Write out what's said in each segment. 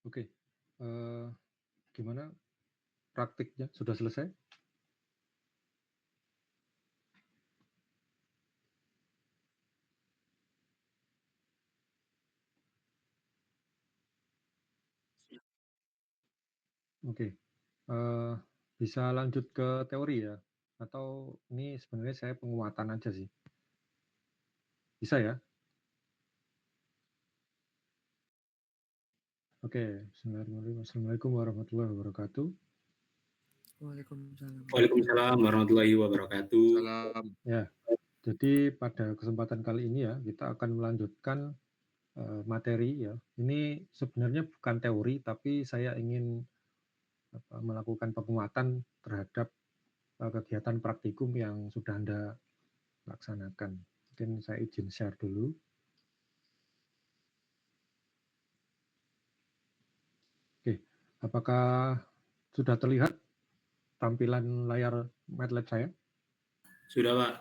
Oke, eee, gimana praktiknya, sudah selesai? Oke, eee, bisa lanjut ke teori ya? Atau ini sebenarnya saya penguatan aja sih? Bisa ya? Oke, bismillahirrahmanirrahim. Assalamualaikum warahmatullahi wabarakatuh. Waalaikumsalam. Waalaikumsalam warahmatullahi wabarakatuh. Salam. Ya, jadi pada kesempatan kali ini ya, kita akan melanjutkan, materi ya. Ini sebenarnya bukan teori, tapi saya ingin, melakukan penguatan terhadap, kegiatan praktikum yang sudah Anda laksanakan. Mungkin saya izin share dulu. Oke, apakah sudah terlihat tampilan layar MATLAB saya? Sudah, Pak.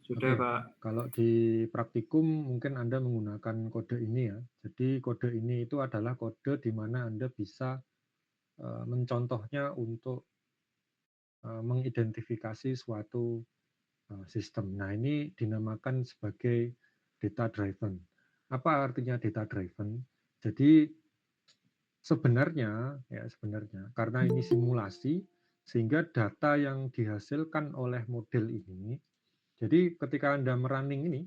Sudah, Oke, Pak. kalau di praktikum mungkin Anda menggunakan kode ini ya. Jadi kode ini itu adalah kode di mana Anda bisa, mencontohnya untuk, mengidentifikasi suatu, sistem. Nah, ini dinamakan sebagai data driven. Apa artinya data driven? Jadi sebenarnya karena ini simulasi, sehingga data yang dihasilkan oleh model ini, jadi ketika Anda running ini,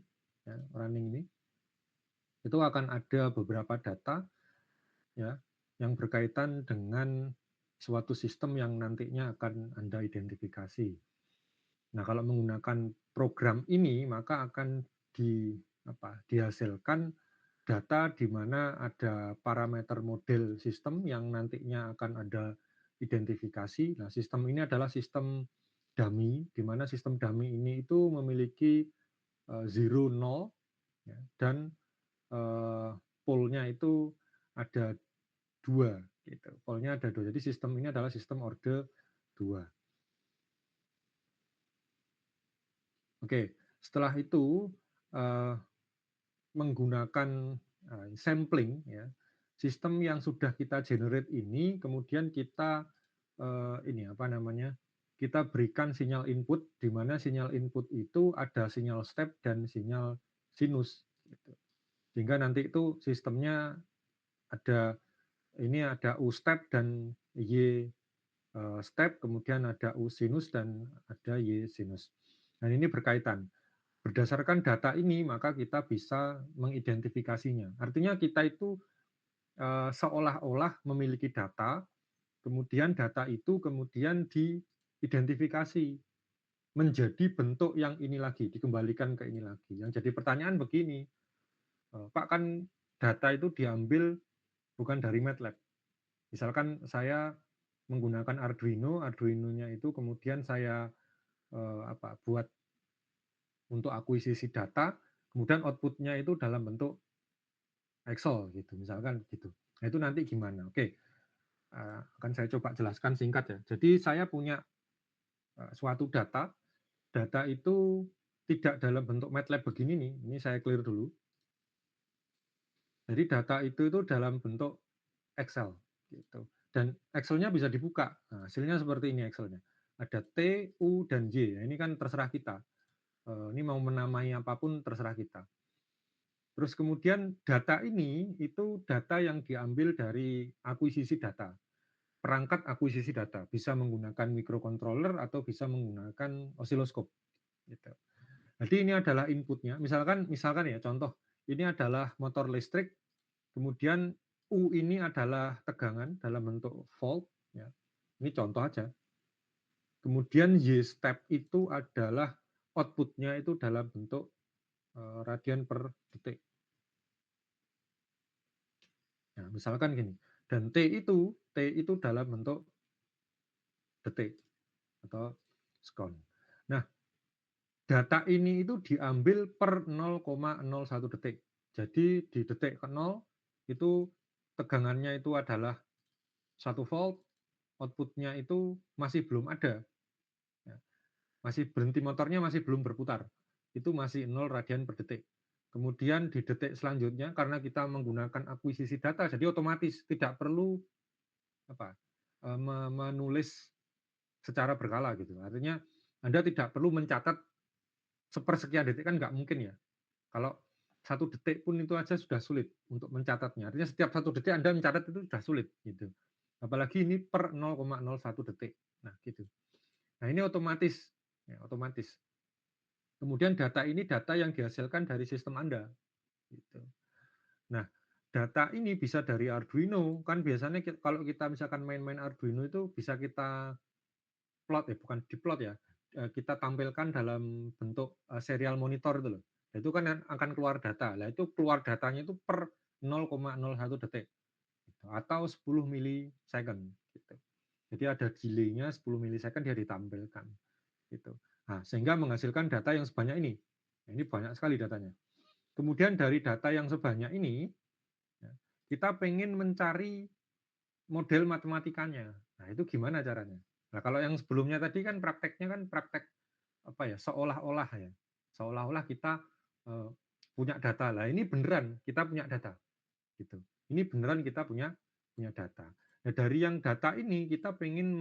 itu akan ada beberapa data ya, yang berkaitan dengan suatu sistem yang nantinya akan Anda identifikasi. Nah, kalau menggunakan program ini, maka akan dihasilkan data di mana ada parameter model sistem yang nantinya akan Anda identifikasi. Nah, sistem ini adalah sistem dummy, di mana sistem dummy ini itu memiliki, 0, 0 ya, dan, pole-nya itu ada 2 gitu, pole-nya ada 2. Jadi sistem ini adalah sistem orde 2. Oke, setelah itu, eee, menggunakan, sampling ya, sistem yang sudah kita generate ini kemudian kita, kita berikan sinyal input, di mana sinyal input itu ada sinyal step dan sinyal sinus gitu. Sehingga nanti itu sistemnya ada U step dan Y, step, kemudian ada U sinus dan ada Y sinus. Dan ini berkaitan. Berdasarkan data ini, maka kita bisa mengidentifikasinya. Artinya kita itu, seolah-olah memiliki data, kemudian data itu kemudian diidentifikasi menjadi bentuk yang ini lagi, dikembalikan ke ini lagi. Yang jadi pertanyaan begini, Pak, kan data itu diambil bukan dari MATLAB. Misalkan saya menggunakan Arduino, Arduino-nya itu kemudian saya, buat untuk akuisisi data, kemudian output-nya itu dalam bentuk Excel gitu, misalkan gitu. Nah, itu nanti gimana? Oke, akan saya coba jelaskan singkat ya. Jadi saya punya, suatu data, data itu tidak dalam bentuk MATLAB begini nih, ini saya clear dulu. Jadi data itu dalam bentuk Excel gitu. Dan Excel-nya bisa dibuka. Nah, hasilnya seperti ini Excel-nya. Ada T, U, dan Y. Nah, ini kan terserah kita. Ini mau menamai apapun terserah kita. Terus kemudian data ini itu data yang diambil dari akuisisi data. Perangkat akuisisi data bisa menggunakan microcontroller atau bisa menggunakan osiloskop gitu. Jadi ini adalah inputnya. Misalkan ya contoh, ini adalah motor listrik, kemudian U ini adalah tegangan dalam bentuk volt ya. Ini contoh aja. Kemudian Y step itu adalah outputnya itu dalam bentuk, radian per detik. Nah, misalkan gini, dan T itu dalam bentuk detik atau sekon. Nah, data ini itu diambil per 0,01 detik. Jadi di detik ke-0 itu tegangannya itu adalah 1 volt, output-nya itu masih belum ada, ya, masih berhenti motornya masih belum berputar, itu masih 0 radian per detik. Kemudian di detik selanjutnya karena kita menggunakan akuisisi data, jadi otomatis tidak perlu apa, menulis secara berkala gitu. Artinya Anda tidak perlu mencatat sepersekian detik, kan nggak mungkin ya. Kalau 1 detik pun itu aja sudah sulit untuk mencatatnya. Artinya setiap 1 detik Anda mencatat itu sudah sulit gitu. Apalagi ini per 0,01 detik. Nah gitu. Nah ini otomatis, ya, otomatis. Kemudian data ini data yang dihasilkan dari sistem Anda. Gitu. Nah, data ini bisa dari Arduino, kan biasanya kalau kita misalkan main-main Arduino itu bisa kita plot ya, bukan diplot ya, kita tampilkan dalam bentuk, serial monitor itu loh. Itu kan akan keluar data. Nah itu keluar datanya itu per 0,01 detik gitu, atau 10 milisecond gitu. Jadi ada delay-nya 10 milisecond dia ditampilkan gitu. Nah, sehingga menghasilkan data yang sebanyak ini. Nah, ini banyak sekali datanya. Kemudian dari data yang sebanyak ini, ya, kita pengen mencari model matematikanya. Nah, itu gimana caranya? Nah, kalau yang sebelumnya tadi kan prakteknya kan praktek apa ya, seolah-olah ya. Seolah-olah kita punya data. Lah ini beneran kita punya data gitu. Ini beneran kita punya punya data. Nah, dari yang data ini kita pengen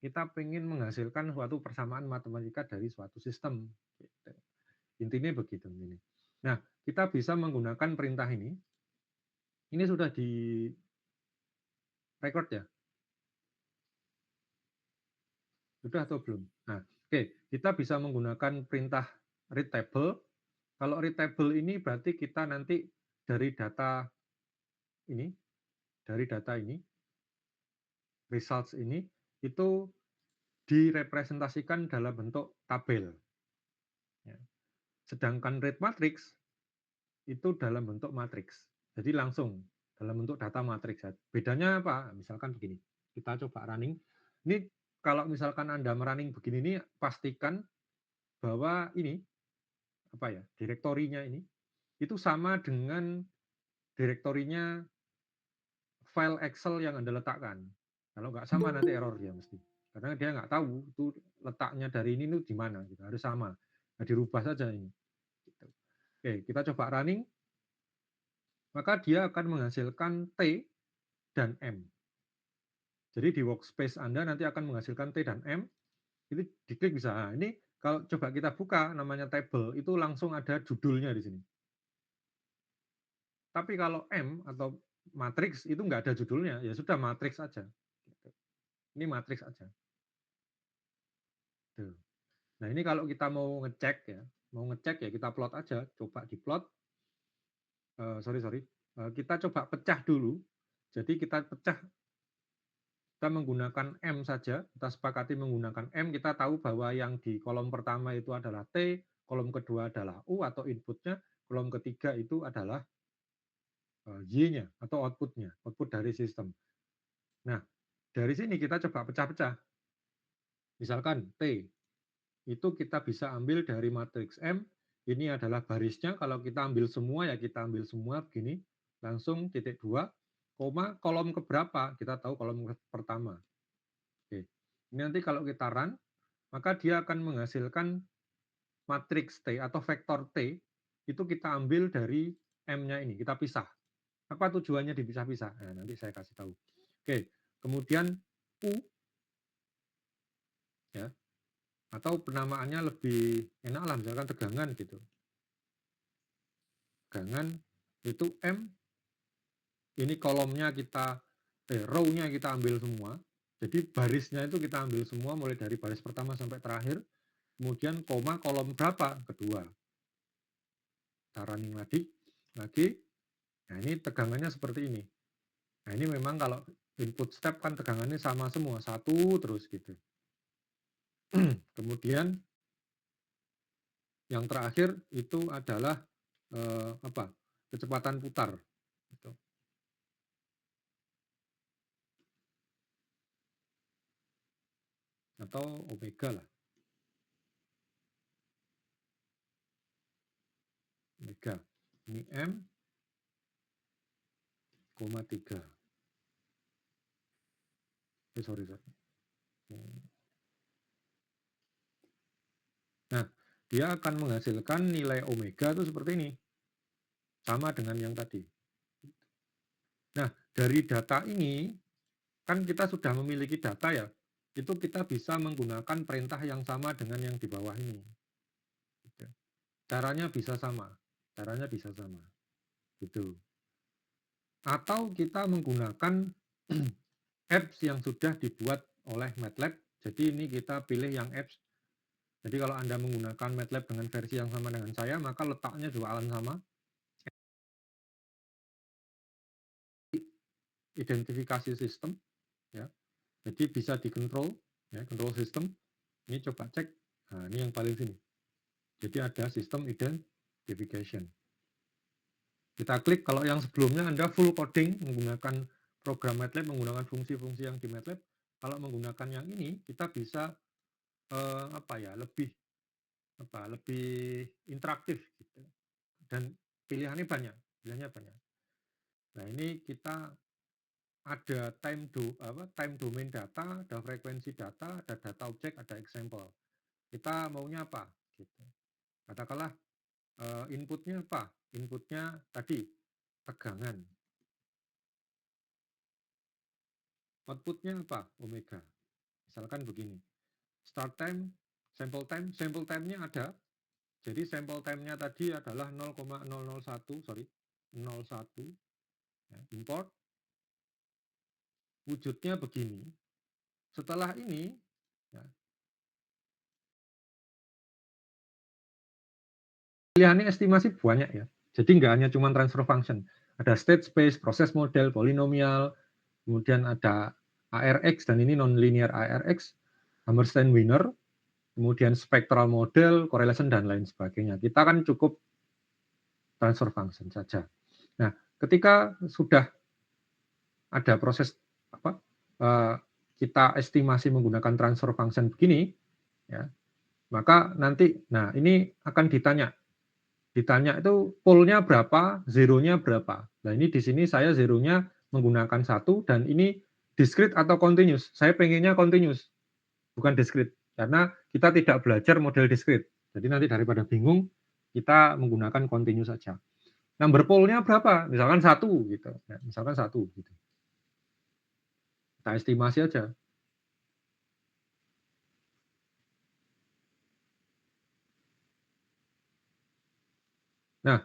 kita pengen menghasilkan suatu persamaan matematika dari suatu sistem gitu. Intinya begitu ini. Nah, kita bisa menggunakan perintah ini. Ini sudah di record ya? Sudah atau belum? Nah, oke, kita bisa menggunakan perintah read table. Kalau read table ini berarti kita nanti dari data ini, dari data ini, results ini, itu direpresentasikan dalam bentuk tabel. Ya. Sedangkan read matrix itu dalam bentuk matriks. Jadi langsung dalam bentuk data matriks. Bedanya apa? Misalkan begini, kita coba running. Ini kalau misalkan Anda merunning begini ini, pastikan bahwa ini apa ya, direktorinya ini itu sama dengan direktorinya file Excel yang Anda letakkan. Kalau nggak sama nanti error dia mesti. Karena dia nggak tahu itu letaknya dari ini di mana. Gitu. Harus sama. Nah, dirubah saja ini. Gitu. Oke, kita coba running. Maka dia akan menghasilkan T dan M. Jadi di workspace Anda nanti akan menghasilkan T dan M. Itu diklik bisa. Nah, ini kalau coba kita buka namanya table, itu langsung ada judulnya di sini. Tapi kalau M atau matriks itu nggak ada judulnya, ya sudah matriks aja. Ini matriks aja. Tuh. Nah ini kalau kita mau ngecek ya, ya kita plot aja, coba diplot. Sorry, kita coba pecah dulu. Jadi kita pecah, kita menggunakan M saja, kita sepakati menggunakan M, kita tahu bahwa yang di kolom pertama itu adalah T, kolom kedua adalah U atau inputnya, kolom ketiga itu adalah Y-nya atau outputnya, output dari sistem. Nah, dari sini kita coba pecah-pecah. Misalkan T, itu kita bisa ambil dari matriks M, ini adalah barisnya, kalau kita ambil semua ya kita ambil semua begini, langsung titik 2, koma, kolom keberapa, kita tahu kolom pertama. Oke. Ini nanti kalau kita run, maka dia akan menghasilkan matriks T atau vektor T, itu kita ambil dari M-nya ini, kita pisah. Apa tujuannya dipisah-pisah? Nah, nanti saya kasih tahu. Oke, kemudian U, ya, atau penamaannya lebih enak lah, misalkan tegangan gitu. Tegangan itu M, ini kolomnya kita, row-nya kita ambil semua, jadi barisnya itu kita ambil semua mulai dari baris pertama sampai terakhir, kemudian koma kolom berapa? Kedua. Kita running lagi, nah ini tegangannya seperti ini. Nah ini memang kalau input step kan tegangannya sama semua, satu terus gitu. Kemudian yang terakhir itu adalah kecepatan putar. Gitu. Atau omega lah. Omega. Ini M, 3. Sorry. Nah, dia akan menghasilkan nilai omega itu seperti ini. Sama dengan yang tadi. Nah, dari data ini, kan kita sudah memiliki data ya, itu kita bisa menggunakan perintah yang sama dengan yang di bawah ini. Caranya bisa sama, gitu. Atau kita menggunakan apps yang sudah dibuat oleh MATLAB. Jadi ini kita pilih yang apps. Jadi kalau Anda menggunakan MATLAB dengan versi yang sama dengan saya, maka letaknya juga akan sama. Identifikasi sistem, ya. Jadi bisa dikontrol, ya, control system. Ini coba cek. Nah, ini yang paling sini. Jadi ada sistem identification. Kita klik, kalau yang sebelumnya Anda full coding menggunakan program MATLAB, menggunakan fungsi-fungsi yang di MATLAB. Kalau menggunakan yang ini, kita bisa lebih interaktif gitu. Dan pilihannya banyak. Nah, ini kita ada time domain data, ada frekuensi data, ada data objek, ada example. Kita maunya apa? Gitu. Katakanlah inputnya apa? Inputnya tadi tegangan. Outputnya apa? Omega. Misalkan begini. Start time, sample time-nya ada. Jadi sample time-nya tadi adalah 0,001, 01. Ya, import. Wujudnya begini. Setelah ini, ya, pilihannya estimasi banyak ya. Jadi nggak hanya cuma transfer function. Ada state space, proses model, polinomial, kemudian ada ARX, dan ini nonlinear ARX, Hammerstein-Wiener, kemudian spectral model, correlation, dan lain sebagainya. Kita kan cukup transfer function saja. Nah, ketika sudah ada proses kita estimasi menggunakan transfer function begini, ya, maka nanti, nah ini akan ditanya itu polnya berapa, zeronya berapa. Nah ini di sini saya zeronya menggunakan 1, dan ini discrete atau continuous. Saya pengennya continuous, bukan discrete, karena kita tidak belajar model discrete. Jadi nanti daripada bingung, kita menggunakan continuous saja. Number polnya berapa? Misalkan 1 gitu. Ya, misalkan 1 gitu. Kita estimasi aja. Nah,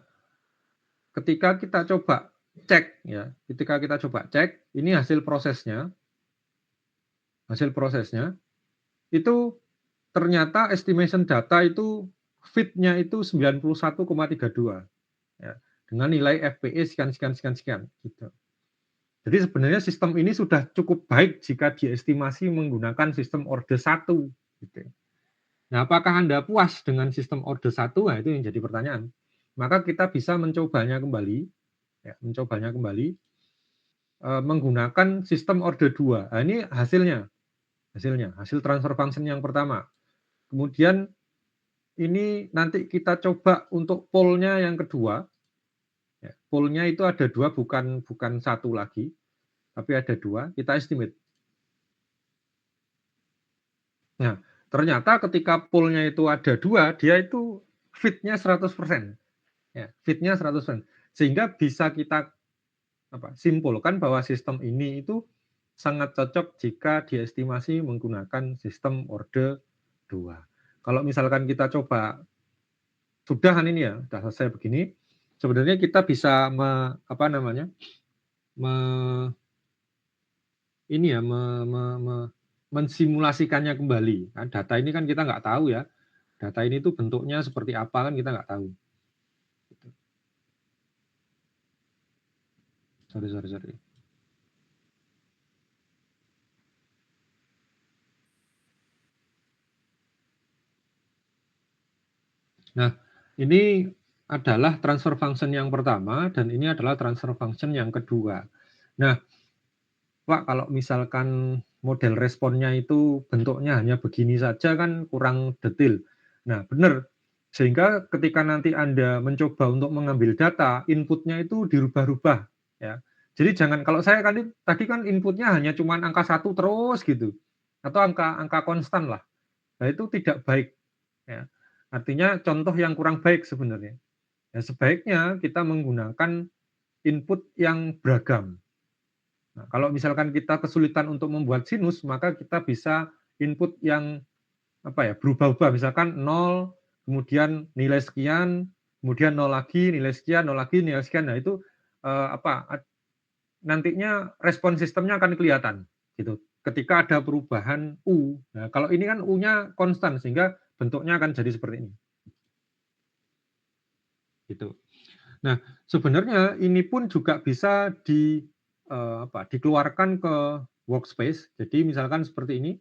ketika kita coba cek ya, ini hasil prosesnya itu ternyata estimation data itu fit-nya itu 91,32 ya, dengan nilai FPE sekian gitu. Jadi sebenarnya sistem ini sudah cukup baik jika diestimasi menggunakan sistem order 1 gitu. Nah, apakah Anda puas dengan sistem order 1? Nah, itu yang jadi pertanyaan. Maka kita bisa mencobanya kembali menggunakan sistem order 2. Nah, ini hasil transfer function yang pertama. Kemudian ini nanti kita coba untuk polnya yang kedua. Ya, polnya itu ada 2, bukan 1 lagi, tapi ada 2. Kita estimate. Nah, ternyata ketika polnya itu ada 2, dia itu fit-nya 100%. Ya, fit-nya 100%. Sehingga bisa kita simpulkan bahwa sistem ini itu sangat cocok jika diestimasi menggunakan sistem order 2. Kalau misalkan kita coba sudah selesai begini, sebenarnya kita bisa mensimulasikannya kembali. Kan data ini kan kita nggak tahu ya. Data ini tuh bentuknya seperti apa kan kita nggak tahu. Sorry. Nah, ini adalah transfer function yang pertama, dan ini adalah transfer function yang kedua. Nah, Pak, kalau misalkan model responnya itu bentuknya hanya begini saja kan kurang detail. Nah, benar. Sehingga ketika nanti Anda mencoba untuk mengambil data, inputnya itu dirubah-rubah. Ya. Jadi jangan, kalau saya kan tadi kan inputnya hanya cuma angka 1 terus gitu. Atau angka konstan lah. Nah, itu tidak baik. Ya. Artinya contoh yang kurang baik sebenarnya. Ya, sebaiknya kita menggunakan input yang beragam. Nah, kalau misalkan kita kesulitan untuk membuat sinus, maka kita bisa input yang berubah-ubah. Misalkan 0, kemudian nilai sekian, kemudian 0 lagi, nilai sekian, 0 lagi, nilai sekian. Nah, itu nantinya respon sistemnya akan kelihatan gitu. Ketika ada perubahan U. Nah, kalau ini kan U-nya konstan sehingga bentuknya akan jadi seperti ini. Gitu. Nah, sebenarnya ini pun juga bisa dikeluarkan ke workspace. Jadi misalkan seperti ini,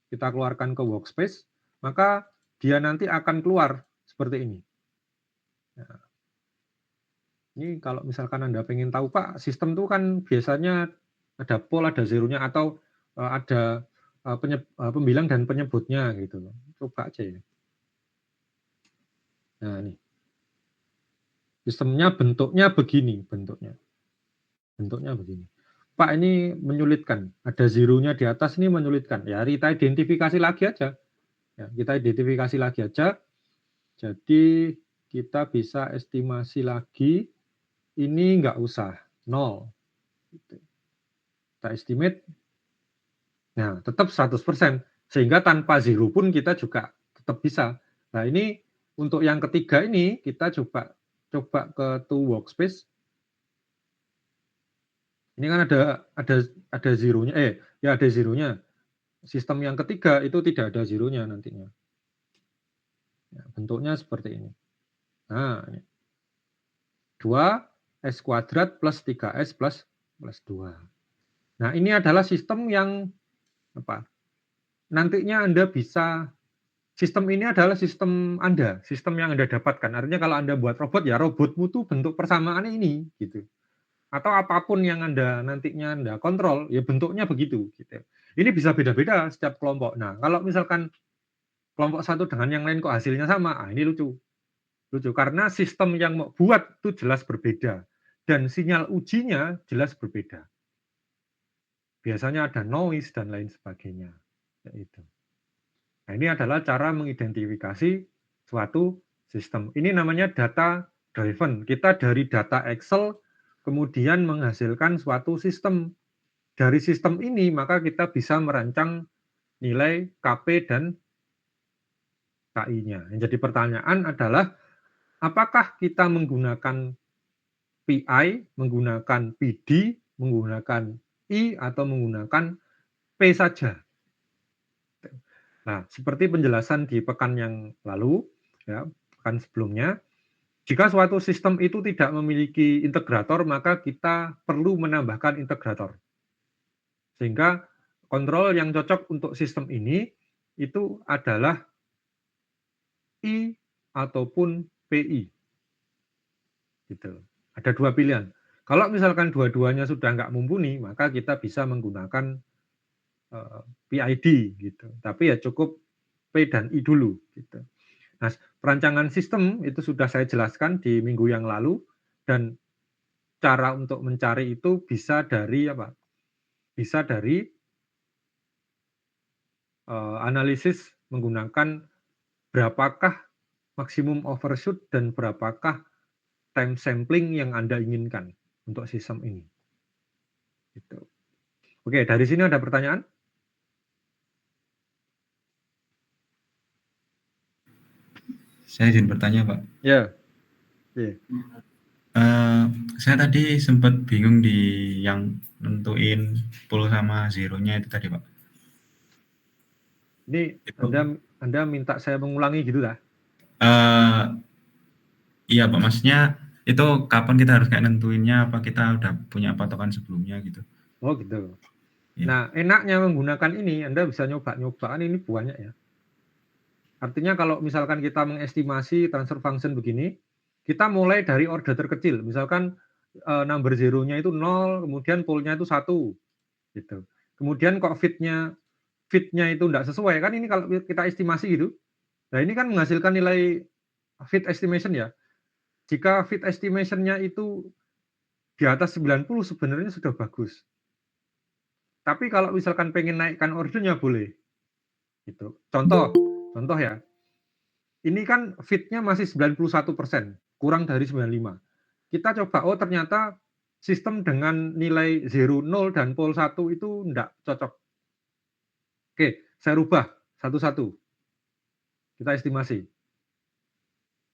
kita keluarkan ke workspace, maka dia nanti akan keluar seperti ini. Nah, ini kalau misalkan Anda pengen tahu, Pak, sistem itu kan biasanya ada pole, ada zeronya, atau ada pembilang dan penyebutnya gitu loh. Coba aja ya. Nah, ini. Sistemnya bentuknya begini, bentuknya begini. Pak, ini menyulitkan. Ada zeronya di atas, ini menyulitkan. Ya, kita identifikasi lagi aja. Ya, kita identifikasi lagi aja. Jadi kita bisa estimasi lagi. Ini nggak usah 0. Kita estimate. Nah, tetap 100%. Sehingga tanpa zero pun kita juga tetap bisa. Nah, ini untuk yang ketiga ini kita coba ke to workspace. Ini kan ada zeronya, ya ada zeronya. Sistem yang ketiga itu tidak ada zeronya nantinya. Ya, bentuknya seperti ini. Nah, 2S kuadrat plus 3S plus 2. Nah, ini adalah sistem yang nantinya Anda bisa, sistem ini adalah sistem Anda, sistem yang Anda dapatkan. Artinya kalau Anda buat robot, ya robotmu tuh bentuk persamaannya ini, gitu. Atau apapun yang nantinya Anda kontrol, ya bentuknya begitu, gitu. Ini bisa beda-beda setiap kelompok. Nah, kalau misalkan kelompok satu dengan yang lain kok hasilnya sama, ini lucu. Karena sistem yang mau buat itu jelas berbeda. Dan sinyal ujinya jelas berbeda. Biasanya ada noise dan lain sebagainya. Itu. Nah, ini adalah cara mengidentifikasi suatu sistem. Ini namanya data driven. Kita dari data Excel kemudian menghasilkan suatu sistem. Dari sistem ini maka kita bisa merancang nilai KP dan KI-nya. Yang jadi pertanyaan adalah apakah kita menggunakan PI, menggunakan PD, menggunakan I, atau menggunakan P saja? Nah, seperti penjelasan di pekan yang lalu, ya, pekan sebelumnya, jika suatu sistem itu tidak memiliki integrator, maka kita perlu menambahkan integrator. Sehingga kontrol yang cocok untuk sistem ini itu adalah I ataupun PI. Gitu. Ada dua pilihan. Kalau misalkan dua-duanya sudah nggak mumpuni, maka kita bisa menggunakan PID gitu. Tapi ya cukup P dan I dulu gitu. Nah, perancangan sistem itu sudah saya jelaskan di minggu yang lalu, dan cara untuk mencari itu bisa dari Bisa dari analisis menggunakan berapakah maksimum overshoot dan berapakah time sampling yang Anda inginkan untuk sistem ini. Gitu. Oke, dari sini ada pertanyaan? Saya izin bertanya, Pak. Ya. Yeah. Saya tadi sempat bingung di yang nentuin pole sama zero-nya itu tadi, Pak. Ini Anda minta saya mengulangi gitu lah? Iya, Pak. Maksudnya itu kapan kita harus kayak nentuinnya? Apa kita udah punya patokan sebelumnya gitu? Oh gitu. Ya. Nah, enaknya menggunakan ini, Anda bisa nyoba-nyoba, kan ini banyak ya. Artinya kalau misalkan kita mengestimasi transfer function begini, kita mulai dari order terkecil. Misalkan number zero-nya itu 0, kemudian pole-nya itu 1. Gitu. Kemudian kok fit-nya itu enggak sesuai, kan ini kalau kita estimasi gitu. Nah, ini kan menghasilkan nilai fit estimation ya. Jika fit estimation-nya itu di atas 90 sebenarnya sudah bagus. Tapi kalau misalkan pengen naikkan ordernya boleh. Gitu. Contoh ya. ini kan fit-nya masih 91%, kurang dari 95. Kita coba, oh ternyata sistem dengan nilai 0, 0, dan pol 1 itu enggak cocok. Oke, saya rubah satu-satu, kita estimasi.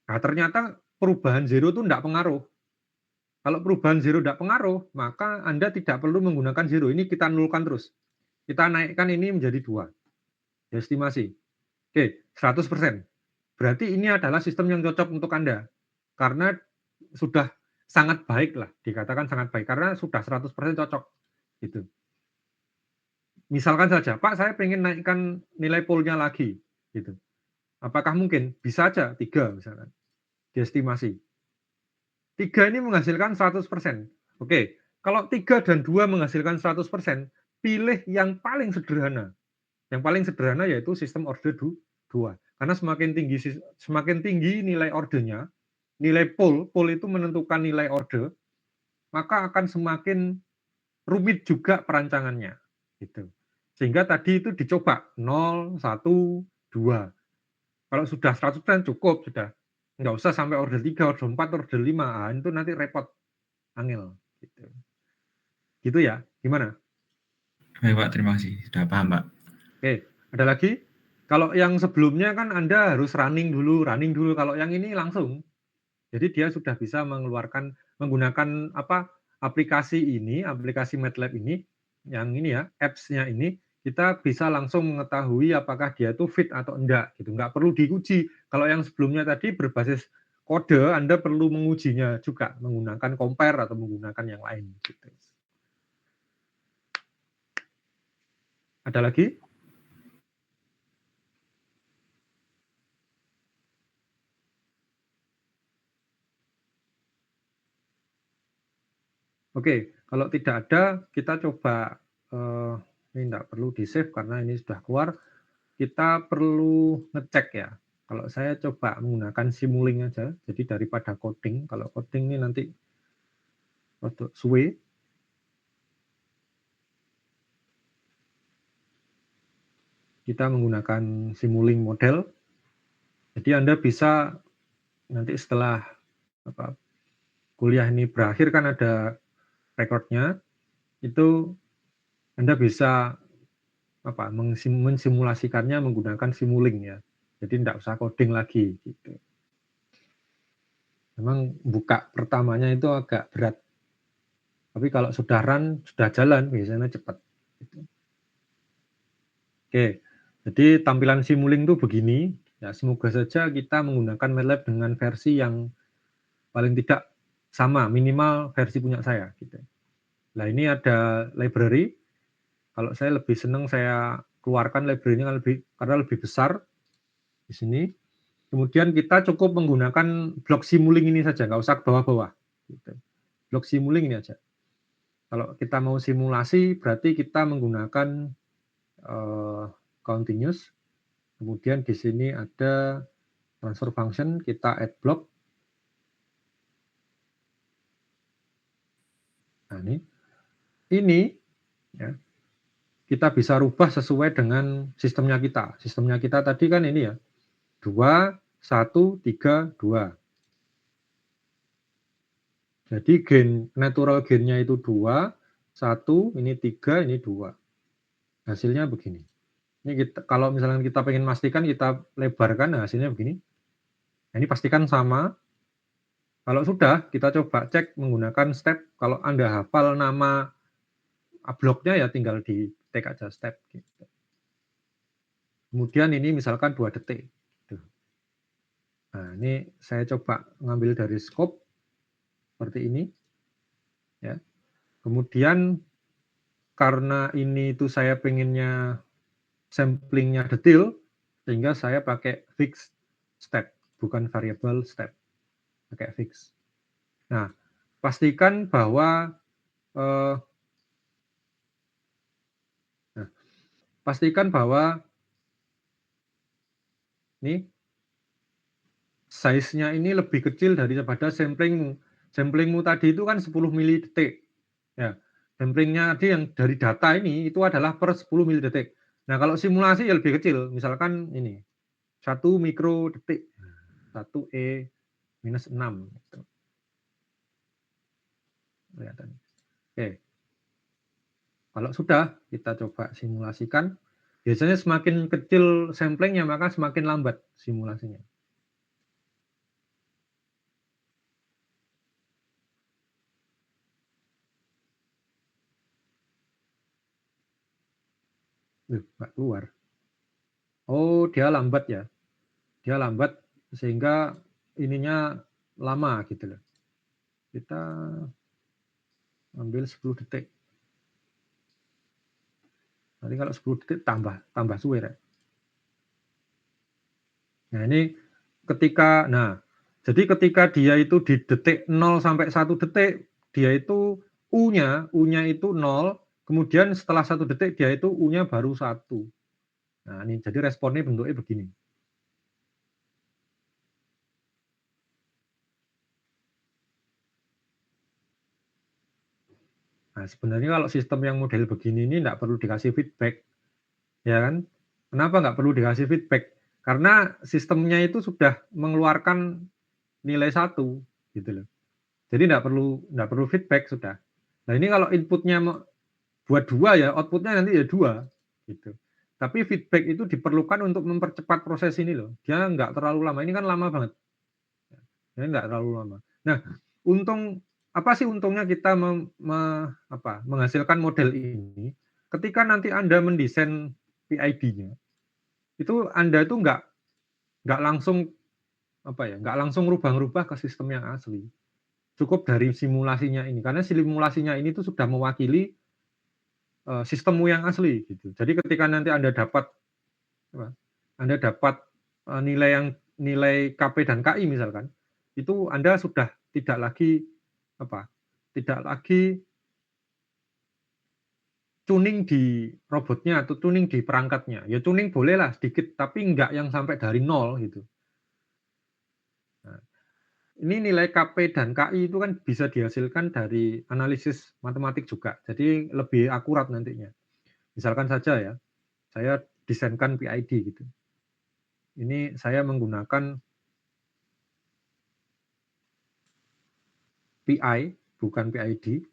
Nah, ternyata perubahan 0 itu enggak pengaruh. Kalau perubahan 0 enggak pengaruh, maka Anda tidak perlu menggunakan 0, ini kita nolkan terus. Kita naikkan ini menjadi 2, estimasi. Oke, 100%. Berarti ini adalah sistem yang cocok untuk Anda, karena sudah sangat baik lah, dikatakan sangat baik, karena sudah 100% cocok, gitu. Misalkan saja, Pak saya pengen naikkan nilai polnya lagi, gitu. Apakah mungkin? Bisa aja, 3 misalkan, diestimasi. 3 ini menghasilkan 100%. Oke, kalau 3 dan 2 menghasilkan 100%, pilih yang paling sederhana. Yang paling sederhana yaitu sistem order 2. Karena semakin tinggi nilai ordernya, nilai pol itu menentukan nilai order, maka akan semakin rumit juga perancangannya, gitu. Sehingga tadi itu dicoba 0, 1, 2. Kalau sudah 100% cukup sudah. Nggak usah sampai order 3, order 4, order 5. Itu nanti repot, angel, gitu. Gitu ya, gimana? Baik Pak, terima kasih. Sudah paham Pak. Oke, ada lagi? Kalau yang sebelumnya kan Anda harus running dulu. Kalau yang ini langsung. Jadi dia sudah bisa menggunakan aplikasi MATLAB ini, yang ini ya, apps-nya ini, kita bisa langsung mengetahui apakah dia itu fit atau enggak, gitu. Nggak perlu diuji. Kalau yang sebelumnya tadi berbasis kode, Anda perlu mengujinya juga, menggunakan compare atau menggunakan yang lain, gitu. Ada lagi? Oke, kalau tidak ada, kita coba, ini enggak perlu di-save karena ini sudah keluar. Kita perlu ngecek ya. Kalau saya coba menggunakan Simulink aja, jadi daripada coding, kalau coding ini nanti rada suwe. Kita menggunakan Simulink model. Jadi Anda bisa nanti setelah kuliah ini berakhir kan ada rekodnya, itu Anda bisa mensimulasikannya menggunakan Simulink ya. Jadi tidak usah coding lagi gitu. Memang buka pertamanya itu agak berat. Tapi kalau sudah run, sudah jalan biasanya cepat. Gitu. Oke, jadi tampilan Simulink itu begini. Ya, semoga saja kita menggunakan MATLAB dengan versi yang paling tidak sama, minimal versi punya saya. Gitu. Nah ini ada library. Kalau saya lebih senang saya keluarkan library-nya karena lebih besar di sini. Kemudian kita cukup menggunakan blok Simulink ini saja, nggak usah ke bawah-bawah. Gitu. Blok Simulink ini aja. Kalau kita mau simulasi, berarti kita menggunakan continuous. Kemudian di sini ada transfer function, kita add block. Nah ini ya, kita bisa rubah sesuai dengan sistemnya kita. Sistemnya kita tadi kan ini ya, 2, 1, 3, 2. Jadi natural gain-nya itu 2, 1, ini 3, ini 2. Hasilnya begini. Ini kalau misalnya kita pengen pastikan, kita lebarkan, nah hasilnya begini. Nah, ini pastikan sama. Kalau sudah, kita coba cek menggunakan step. Kalau Anda hafal nama bloknya ya tinggal di tag aja step. Gitu. Kemudian ini misalkan 2 detik. Gitu. Nah ini saya coba ngambil dari scope seperti ini. Ya. Kemudian karena ini itu saya pengennya samplingnya detail, sehingga saya pakai fixed step, bukan variable step. Pakai fix. Nah, pastikan bahwa ini size-nya ini lebih kecil daripada samplingmu. Samplingmu tadi itu kan 10 mili detik. Ya, samplingnya tadi yang dari data ini itu adalah per 10 mili detik. Nah, kalau simulasi ya lebih kecil. Misalkan ini 1 mikrodetik. 1 E minus 6. Gitu. Kelihatan. Oke. Kalau sudah, kita coba simulasikan. Biasanya semakin kecil samplingnya, maka semakin lambat simulasinya. Nggak keluar. Oh, dia lambat ya. Dia lambat sehingga ininya lama gitu loh. Kita ambil 10 detik. Nanti kalau 10 detik tambah suwe ya. Nah, ini jadi ketika dia itu di detik 0 sampai 1 detik, dia itu U-nya itu 0, kemudian setelah 1 detik dia itu U-nya baru 1. Nah, ini jadi responnya bentuknya begini. Nah, sebenarnya kalau sistem yang model begini ini enggak perlu dikasih feedback. Ya kan? Kenapa enggak perlu dikasih feedback? Karena sistemnya itu sudah mengeluarkan nilai 1 gitu loh. Jadi enggak perlu feedback sudah. Nah, ini kalau inputnya buat 2 ya, outputnya nanti ya 2 gitu. Tapi feedback itu diperlukan untuk mempercepat proses ini loh. Dia enggak terlalu lama. Ini kan lama banget. Ya enggak terlalu lama. Nah, apa sih untungnya kita menghasilkan model ini? Ketika nanti Anda mendesain PID-nya, itu Anda itu enggak langsung enggak langsung rubah-rubah ke sistem yang asli. Cukup dari simulasinya ini, karena simulasinya ini tuh sudah mewakili sistemmu yang asli gitu. Jadi ketika nanti Anda dapat nilai KP dan KI misalkan, itu Anda sudah tidak lagi tuning di robotnya atau tuning di perangkatnya. Ya tuning bolehlah sedikit, tapi enggak yang sampai dari 0 gitu. Nah, ini nilai KP dan KI itu kan bisa dihasilkan dari analisis matematik juga. Jadi lebih akurat nantinya. Misalkan saja ya, saya desainkan PID gitu. Ini saya menggunakan PI, bukan PID.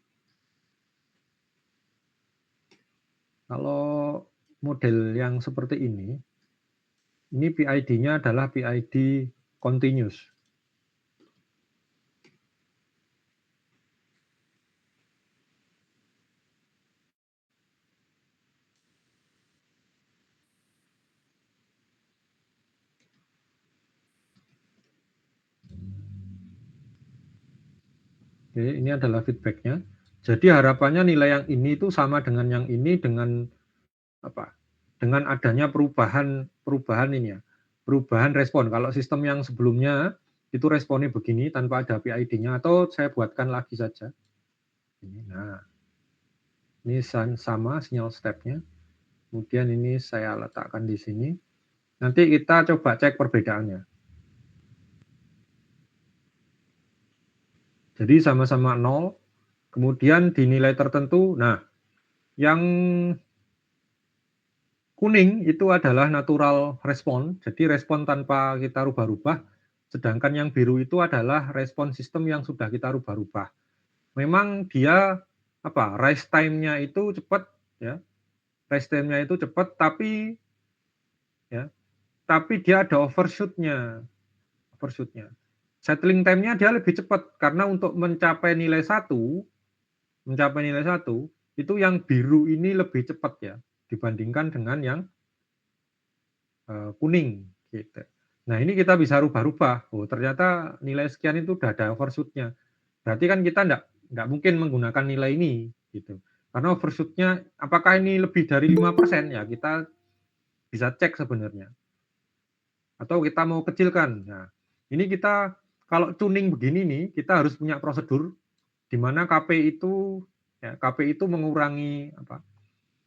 Kalau model yang seperti ini PID-nya adalah PID continuous. Oke, ini adalah feedback-nya. Jadi harapannya nilai yang ini itu sama dengan yang ini dengan adanya perubahan ini ya. Perubahan respon. Kalau sistem yang sebelumnya itu responnya begini tanpa ada PID-nya, atau saya buatkan lagi saja. Nah, ini sama sinyal step-nya. Kemudian ini saya letakkan di sini. Nanti kita coba cek perbedaannya. Jadi sama-sama 0, kemudian di nilai tertentu, nah yang kuning itu adalah natural respon, jadi respon tanpa kita rubah-rubah, sedangkan yang biru itu adalah respon sistem yang sudah kita rubah-rubah. Memang dia rise time-nya itu cepat ya. Rise time-nya itu cepat, tapi dia ada overshoot-nya. Settling time-nya dia lebih cepat karena untuk mencapai nilai 1 itu yang biru ini lebih cepat ya dibandingkan dengan yang kuning gitu. Nah, ini kita bisa rubah-rubah. Oh, ternyata nilai sekian itu udah ada overshoot-nya. Berarti kan kita enggak mungkin menggunakan nilai ini gitu. Karena overshoot-nya apakah ini lebih dari 5% ya kita bisa cek sebenarnya. Atau kita mau kecilkan. Nah, ini kita kalau tuning begini nih, kita harus punya prosedur di mana KP itu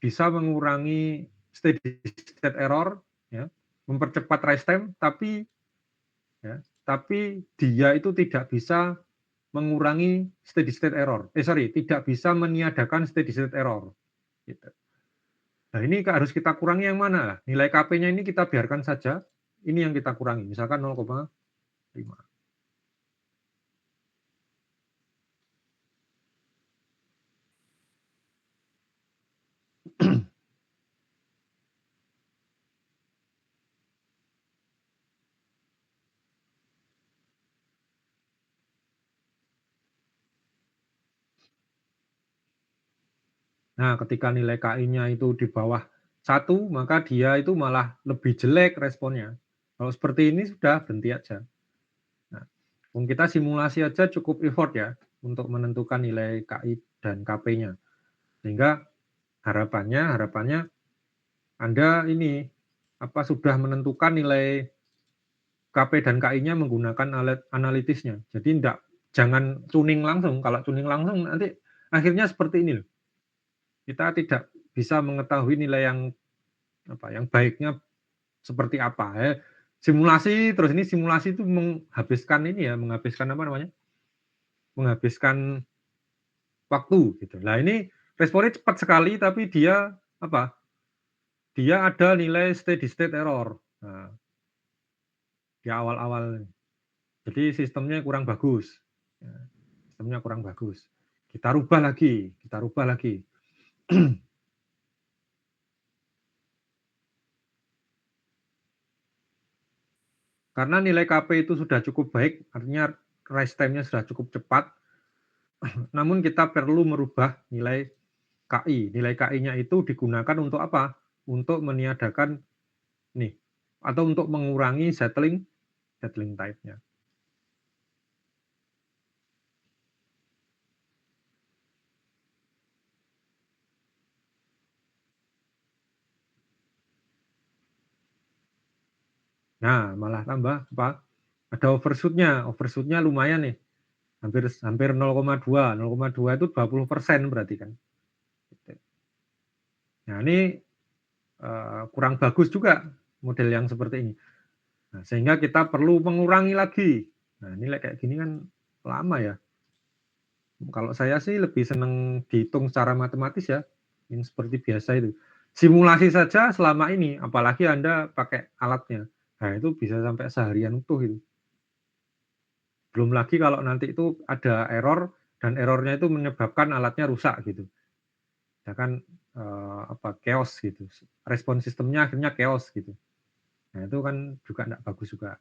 bisa mengurangi steady state error ya, mempercepat rise time, tapi dia itu tidak bisa mengurangi steady state error. Tidak bisa meniadakan steady state error. Gitu. Nah, ini harus kita kurangi yang mana? Nilai KP-nya ini kita biarkan saja ini yang kita kurangi, misalkan 0,5. Nah, ketika nilai KI-nya itu di bawah 1, maka dia itu malah lebih jelek responnya. Kalau seperti ini sudah berhenti aja. Nah, kita simulasi aja cukup effort ya untuk menentukan nilai KI dan KP-nya. Sehingga harapannya Anda ini sudah menentukan nilai KP dan KI-nya menggunakan alat analitisnya. Jadi jangan tuning langsung. Kalau tuning langsung nanti akhirnya seperti ini loh. Kita tidak bisa mengetahui nilai yang baiknya seperti apa ya. Simulasi terus ini simulasi itu menghabiskan menghabiskan waktu gitu. Nah, ini responnya cepat sekali tapi dia ada nilai steady state error. Nah, di awal-awal. Jadi sistemnya kurang bagus. Ya, sistemnya kurang bagus. Kita rubah lagi. Karena nilai KP itu sudah cukup baik, artinya rise time-nya sudah cukup cepat, namun kita perlu merubah nilai KI. Nilai KI-nya itu digunakan untuk apa? Untuk meniadakan atau untuk mengurangi settling type-nya. Nah, malah tambah ada overshoot-nya. Overshoot-nya lumayan nih. Hampir 0,2. 0,2 itu 20% berarti kan. Nah, ini kurang bagus juga model yang seperti ini. Nah, sehingga kita perlu mengurangi lagi. Nah, ini kayak gini kan lama ya. Kalau saya sih lebih senang dihitung secara matematis ya. Yang seperti biasa itu. Simulasi saja selama ini, apalagi Anda pakai alatnya. Nah, itu bisa sampai seharian utuh itu. Belum lagi kalau nanti itu ada error dan errornya itu menyebabkan alatnya rusak gitu. Ya kan chaos gitu. Respon sistemnya akhirnya chaos gitu. Nah, itu kan juga enggak bagus juga.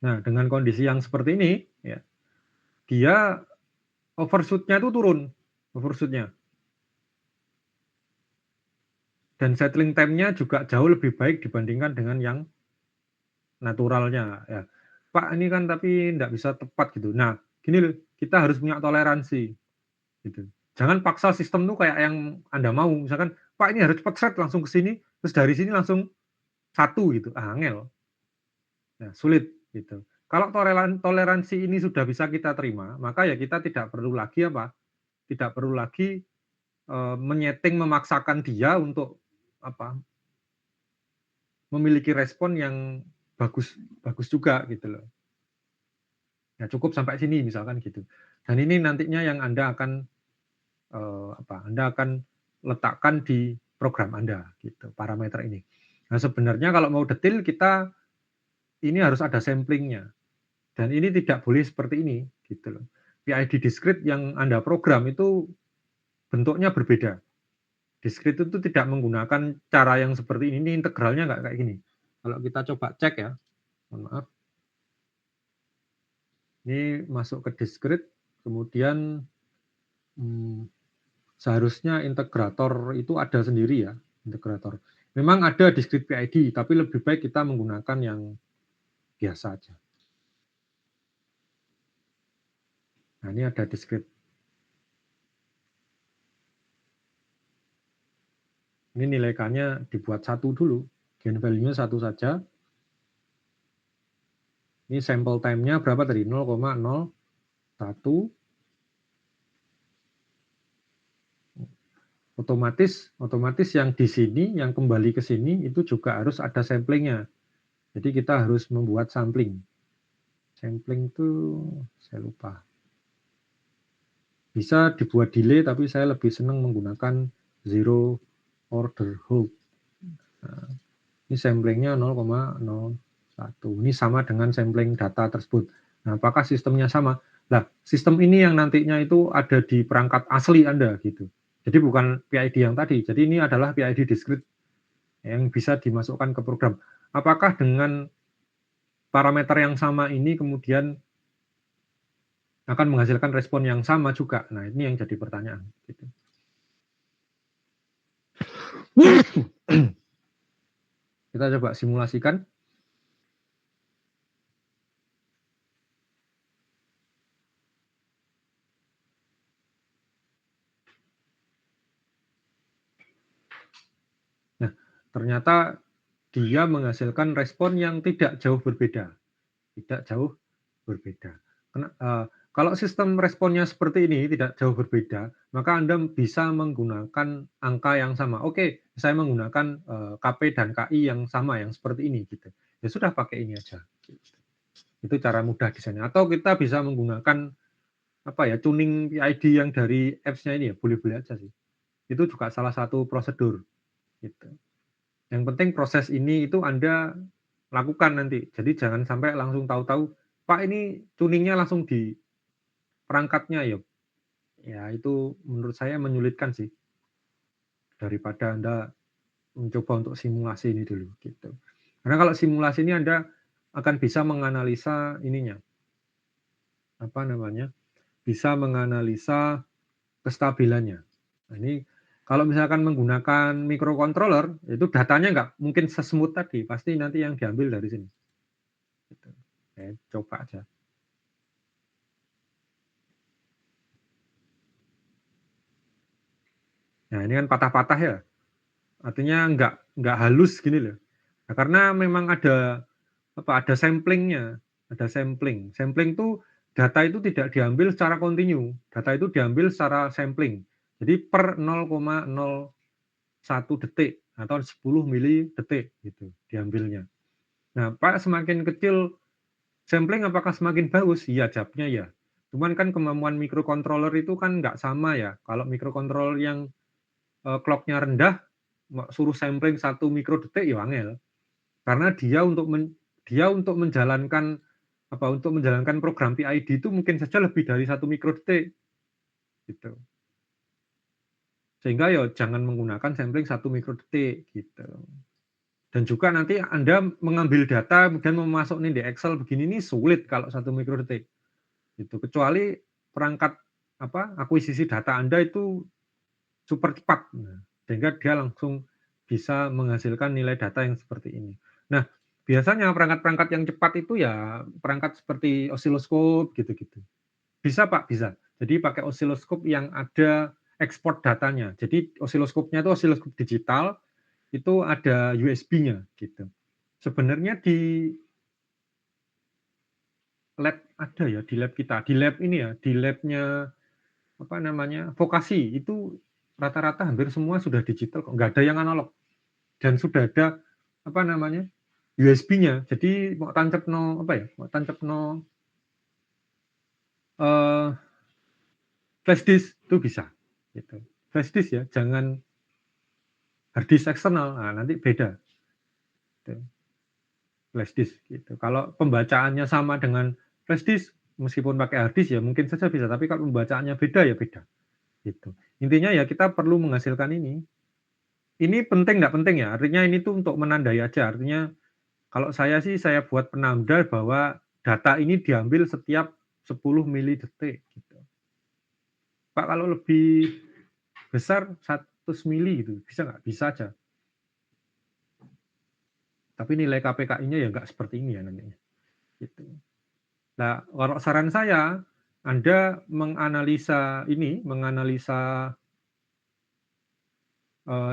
Nah, dengan kondisi yang seperti ini ya, dia overshoot-nya itu turun, overshoot-nya. Dan settling time-nya juga jauh lebih baik dibandingkan dengan yang naturalnya ya. Pak, ini kan tapi enggak bisa tepat gitu. Nah, gini loh, kita harus punya toleransi gitu. Jangan paksa sistem tuh kayak yang Anda mau. Misalkan, Pak ini harus cepat set langsung ke sini, terus dari sini langsung 1 gitu. Angel. Nah, sulit gitu. Kalau toleransi ini sudah bisa kita terima, maka ya kita tidak perlu lagi menyeting memaksakan dia untuk memiliki respon yang bagus juga gitu loh. Ya cukup sampai sini misalkan gitu. Dan ini nantinya yang Anda akan letakkan di program Anda gitu, parameter ini. Nah, sebenarnya kalau mau detail kita ini harus ada sampling-nya. Dan ini tidak boleh seperti ini gitu loh. PID discrete yang Anda program itu bentuknya berbeda. Discrete itu tidak menggunakan cara yang seperti ini integralnya nggak kayak gini. Kalau kita coba cek ya, mohon maaf. Ini masuk ke discrete, kemudian seharusnya integrator itu ada sendiri ya, integrator. Memang ada discrete PID, tapi lebih baik kita menggunakan yang biasa aja. Nah, ini ada discrete. Ini nilai K-nya dibuat 1 dulu, gain value-nya 1 saja. Ini sample time-nya berapa tadi? 0,01. Otomatis yang di sini, yang kembali ke sini itu juga harus ada sampling-nya. Jadi kita harus membuat sampling. Sampling itu saya lupa. Bisa dibuat delay, tapi saya lebih senang menggunakan zero order hold. Nah, ini samplingnya 0,01. Ini sama dengan sampling data tersebut. Nah, apakah sistemnya sama? Nah, sistem ini yang nantinya itu ada di perangkat asli Anda gitu. Jadi bukan PID yang tadi. Jadi ini adalah PID discrete yang bisa dimasukkan ke program. Apakah dengan parameter yang sama ini kemudian akan menghasilkan respon yang sama juga? Nah, ini yang jadi pertanyaan. Gitu. Kita coba simulasikan. Nah, ternyata dia menghasilkan respon yang tidak jauh berbeda. Tidak jauh berbeda. Kalau sistem responnya seperti ini, tidak jauh berbeda, maka Anda bisa menggunakan angka yang sama. Oke, saya menggunakan KP dan KI yang sama, yang seperti ini. Gitu. Ya sudah, pakai ini aja. Itu cara mudah desainnya. Atau kita bisa menggunakan tuning PID yang dari apps-nya ini ya, boleh-boleh aja sih. Itu juga salah satu prosedur. Gitu. Yang penting proses ini itu Anda lakukan nanti. Jadi jangan sampai langsung tahu-tahu, Pak ini tuningnya langsung di perangkatnya ya. Ya itu menurut saya menyulitkan sih. Daripada Anda mencoba untuk simulasi ini dulu gitu. Karena kalau simulasi ini Anda akan bisa menganalisa ininya. Bisa menganalisa kestabilannya. Nah, ini kalau misalkan menggunakan microcontroller, itu datanya nggak mungkin sesmooth tadi, pasti nanti yang diambil dari sini. Gitu. Coba aja. Nah, ini kan patah-patah ya. Artinya nggak halus gini loh. Nah, karena memang ada samplingnya, ada sampling. Sampling itu data itu tidak diambil secara kontinu. Data itu diambil secara sampling. Jadi per 0,01 detik atau 10 mili detik gitu diambilnya. Nah, Pak, semakin kecil sampling apakah semakin bagus? Iya, jawabnya ya. Cuman kan kemampuan microcontroller itu kan nggak sama ya. Kalau microcontroller yang clock-nya rendah, suruh sampling 1 mikrodetik ya angel. Karena dia untuk menjalankan program PID itu mungkin saja lebih dari 1 mikrodetik. Gitu. Sehingga ya jangan menggunakan sampling 1 mikrodetik gitu. Dan juga nanti Anda mengambil data kemudian memasukkan di Excel begini ini sulit kalau 1 mikrodetik. Gitu. Kecuali perangkat akuisisi data Anda itu super cepat. Nah, sehingga dia langsung bisa menghasilkan nilai data yang seperti ini. Nah, biasanya perangkat-perangkat yang cepat itu ya perangkat seperti osiloskop gitu-gitu. Bisa Pak, bisa. Jadi pakai osiloskop yang ada ekspor datanya. Jadi osiloskopnya itu osiloskop digital, itu ada USB-nya gitu. Sebenarnya di lab ada ya, di lab kita, di lab ini ya, di labnya vokasi itu rata-rata hampir semua sudah digital kok, nggak ada yang analog. Dan sudah ada USB-nya. Jadi mau tancapno flash disk itu bisa. Gitu. Flash disk ya, jangan hard disk eksternal. Nah, nanti beda. Gitu. Flash disk gitu. Kalau pembacaannya sama dengan flash disk, meskipun pakai hard disk ya mungkin saja bisa, tapi kalau pembacaannya beda ya beda. Gitu. Intinya ya kita perlu menghasilkan ini. Ini penting nggak penting ya? Artinya ini tuh untuk menandai aja. Artinya kalau saya sih saya buat penanda bahwa data ini diambil setiap 10 mili detik gitu. Pak, kalau lebih besar 100 mili gitu, bisa nggak? Bisa aja. Tapi nilai KPKI-nya ya nggak seperti ini ya nantinya. Gitu. Nah, kalau saran saya, Anda menganalisa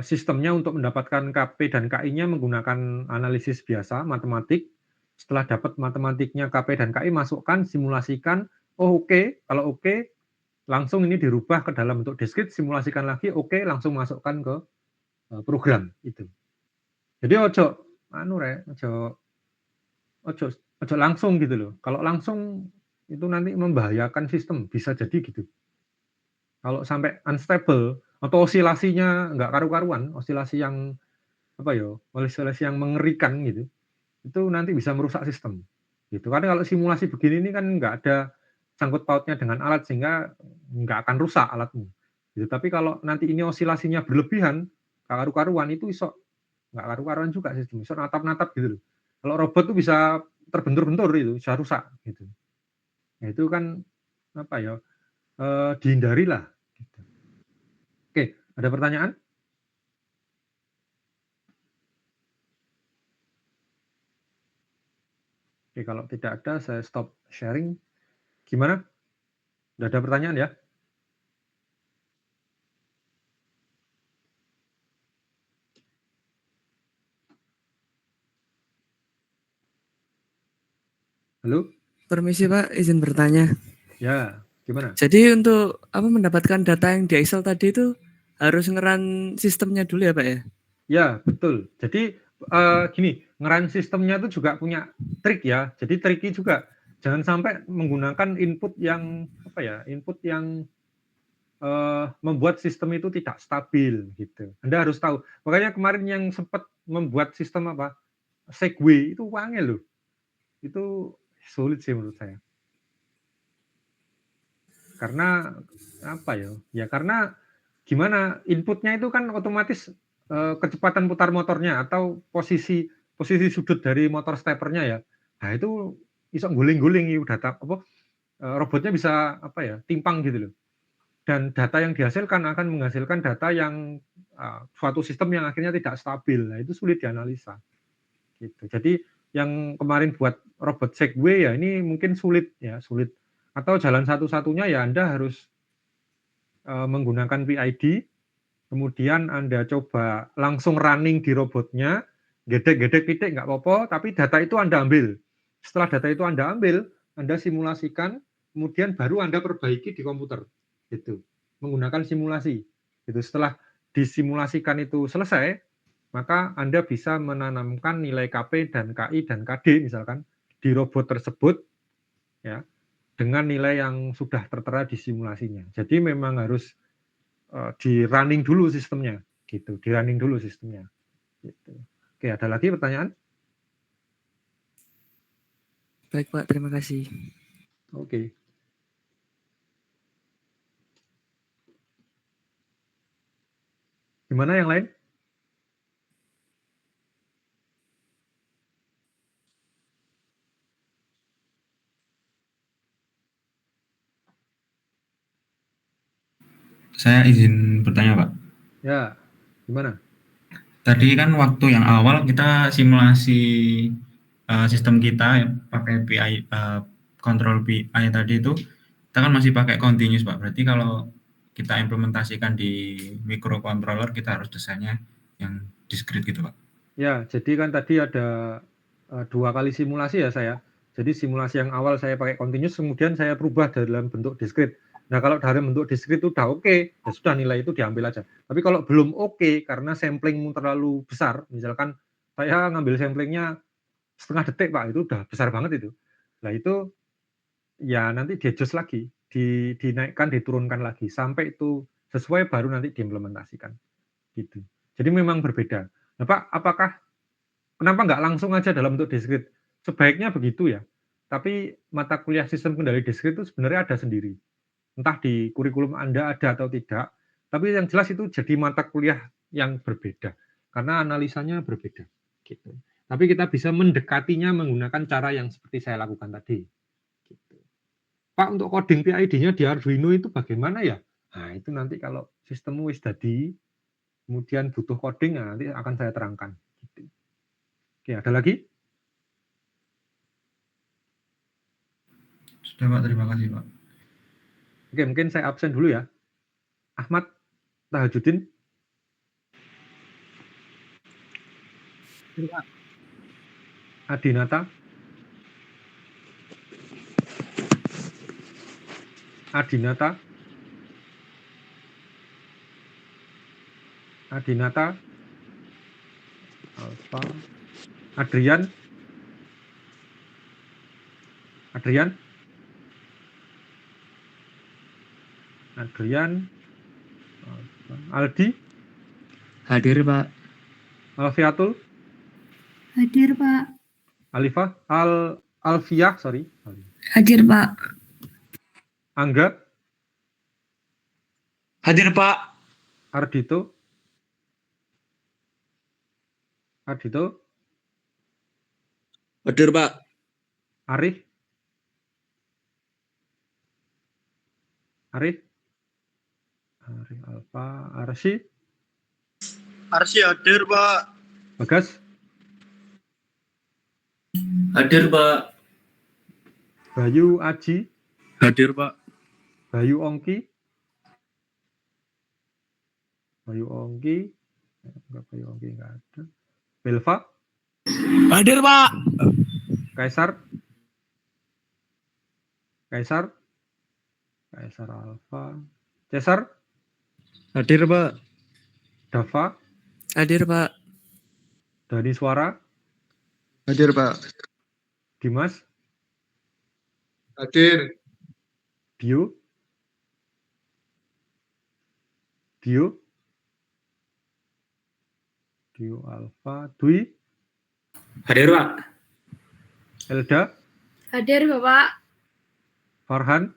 sistemnya untuk mendapatkan KP dan KI-nya menggunakan analisis biasa, matematik. Setelah dapat matematiknya KP dan KI, masukkan, simulasikan. Oh oke, kalau oke, langsung ini dirubah ke dalam bentuk discrete, simulasikan lagi, oke, langsung masukkan ke program itu. Jadi ojo langsung gitu loh. Kalau langsung itu nanti membahayakan sistem, bisa jadi gitu. Kalau sampai unstable atau osilasinya nggak karu-karuan, osilasi yang osilasi yang mengerikan gitu, itu nanti bisa merusak sistem, gitu. Karena kalau simulasi begini ini kan nggak ada sangkut pautnya dengan alat sehingga nggak akan rusak alatmu, gitu. Tapi kalau nanti ini osilasinya berlebihan, nggak karu-karuan, itu iso nggak karu-karuan juga sistem, iso natap-natap gitu loh. Kalau robot tuh bisa terbentur-bentur itu, bisa rusak gitu. Nah itu kan dihindarilah gitu. Oke, ada pertanyaan? Oke, kalau tidak ada saya stop sharing. Gimana? Udah ada pertanyaan ya? Halo? Permisi Pak, izin bertanya. Ya, gimana? Jadi untuk mendapatkan data yang di Excel tadi itu harus ngeran sistemnya dulu ya Pak ya? Ya, betul. Jadi gini, ngeran sistemnya itu juga punya trik ya. Jadi tricky juga. Jangan sampai menggunakan input yang input yang membuat sistem itu tidak stabil gitu. Anda harus tahu. Makanya kemarin yang sempat membuat sistem Segway itu wangel loh. Itu sulit sih menurut saya. Karena karena gimana, inputnya itu kan otomatis kecepatan putar motornya atau posisi sudut dari motor steppernya ya. Nah itu bisa guling-guling data robotnya bisa timpang gitu loh. Dan data yang dihasilkan akan menghasilkan data yang suatu sistem yang akhirnya tidak stabil. Nah itu sulit dianalisa. Gitu. Jadi yang kemarin buat robot Segway ya ini mungkin sulit. Atau jalan satu-satunya ya Anda harus menggunakan PID, kemudian Anda coba langsung running di robotnya, gedek-gedek titik nggak apa-apa, tapi data itu Anda ambil. Setelah data itu Anda ambil, Anda simulasikan, kemudian baru Anda perbaiki di komputer. Gitu. Menggunakan simulasi. Gitu. Setelah disimulasikan itu selesai, maka Anda bisa menanamkan nilai KP dan KI dan KD misalkan di robot tersebut ya dengan nilai yang sudah tertera di simulasinya. Jadi memang harus di running dulu sistemnya gitu, di running dulu sistemnya gitu. Oke, ada lagi pertanyaan? Baik Pak, terima kasih. Oke. Gimana yang lain? Saya izin bertanya, Pak. Ya, gimana? Tadi kan waktu yang awal kita simulasi sistem kita ya, pakai PI kontrol PI tadi itu kita kan masih pakai continuous, Pak. Berarti kalau kita implementasikan di microcontroller kita harus desainnya yang discrete gitu, Pak. Ya, jadi kan tadi ada 2 kali simulasi ya saya. Jadi simulasi yang awal saya pakai continuous, kemudian saya rubah dalam bentuk discrete. Nah, kalau dalam bentuk discrete itu udah oke, ya sudah nilai itu diambil aja. Tapi kalau belum oke karena samplingmu terlalu besar, misalkan saya ngambil samplingnya setengah detik Pak, itu udah besar banget itu. Nah itu ya nanti di-adjust lagi, dinaikkan, diturunkan lagi sampai itu sesuai baru nanti diimplementasikan. Gitu. Jadi memang berbeda. Nah Pak, kenapa nggak langsung aja dalam bentuk discrete? Sebaiknya begitu ya. Tapi mata kuliah sistem kendali discrete itu sebenarnya ada sendiri. Entah di kurikulum Anda ada atau tidak, tapi yang jelas itu jadi mata kuliah yang berbeda karena analisanya berbeda gitu. Tapi kita bisa mendekatinya menggunakan cara yang seperti saya lakukan tadi. Gitu. Pak, untuk coding PID-nya di Arduino itu bagaimana ya? Nah, itu nanti kalau sistemmu wis jadi, kemudian butuh coding, nah nanti akan saya terangkan. Gitu. Oke, ada lagi? Sudah, Pak. Terima kasih, Pak. Oke, mungkin saya absen dulu ya. Ahmad Tahajudin. Adinata. Adinata. Adinata. Alfa. Adrian. Adrian. Adrian, Aldi, Hadir, Pak. Alfiatul, Hadir, Pak. Alifah, Alfiah, sorry. Hadir, Pak. Angga, Hadir, Pak. Ardito, Hadir, Pak. Arif, Alfa, Arsi, Hadir, Pak. Bagas, Hadir, Pak. Bayu Aji, Hadir, Pak. Bayu Ongki, enggak ada. Belva, Hadir, Pak. Kaisar Alfa, Cesar, Hadir, Pak. Dava, Hadir, Pak. Dani Suara, Hadir, Pak. Dimas, Hadir. Dio, Alfa, Dwi, Hadir, Pak. Elda, Hadir, Bapak. Farhan,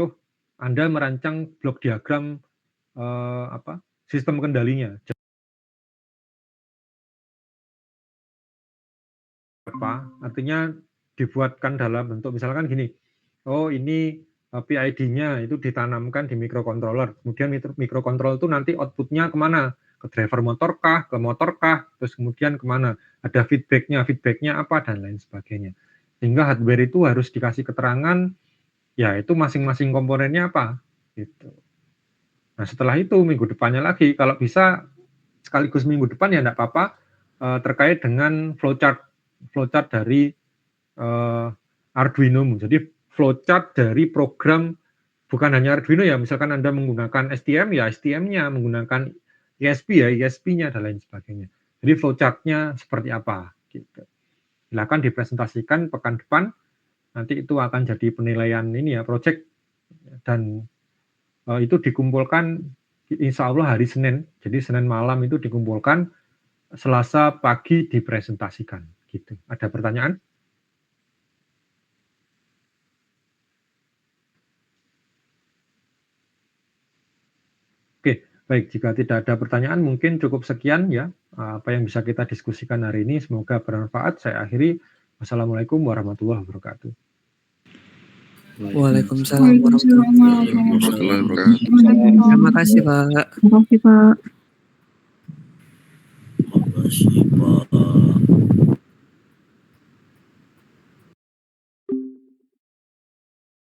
tuh Anda merancang blok diagram sistem kendalinya. Artinya dibuatkan dalam bentuk misalkan gini, oh ini PID-nya itu ditanamkan di microcontroller, kemudian microcontroller itu nanti output-nya kemana? Ke driver motor kah, ke motor kah, terus kemudian kemana? Ada feedback-nya apa, dan lain sebagainya. Sehingga hardware itu harus dikasih keterangan, ya itu masing-masing komponennya apa. Gitu. Nah setelah itu minggu depannya lagi, kalau bisa sekaligus minggu depan ya enggak apa-apa, terkait dengan flowchart flowchart dari Arduino. Jadi flowchart dari program, bukan hanya Arduino ya, misalkan Anda menggunakan STM ya STM-nya, menggunakan ESP ya ESP-nya dan lain sebagainya. Jadi flowchart-nya seperti apa gitu. Silakan dipresentasikan pekan depan. Nanti itu akan jadi penilaian ini ya project, dan itu dikumpulkan insya Allah hari Senin. Jadi Senin malam itu dikumpulkan, Selasa pagi dipresentasikan gitu. Ada pertanyaan? Oke, baik, jika tidak ada pertanyaan mungkin cukup sekian ya apa yang bisa kita diskusikan hari ini. Semoga bermanfaat. Saya akhiri. Wassalamualaikum warahmatullahi wabarakatuh. Waalaikumsalam warahmatullahi wabarakatuh. Terima kasih, Pak. Terima kasih, Pak.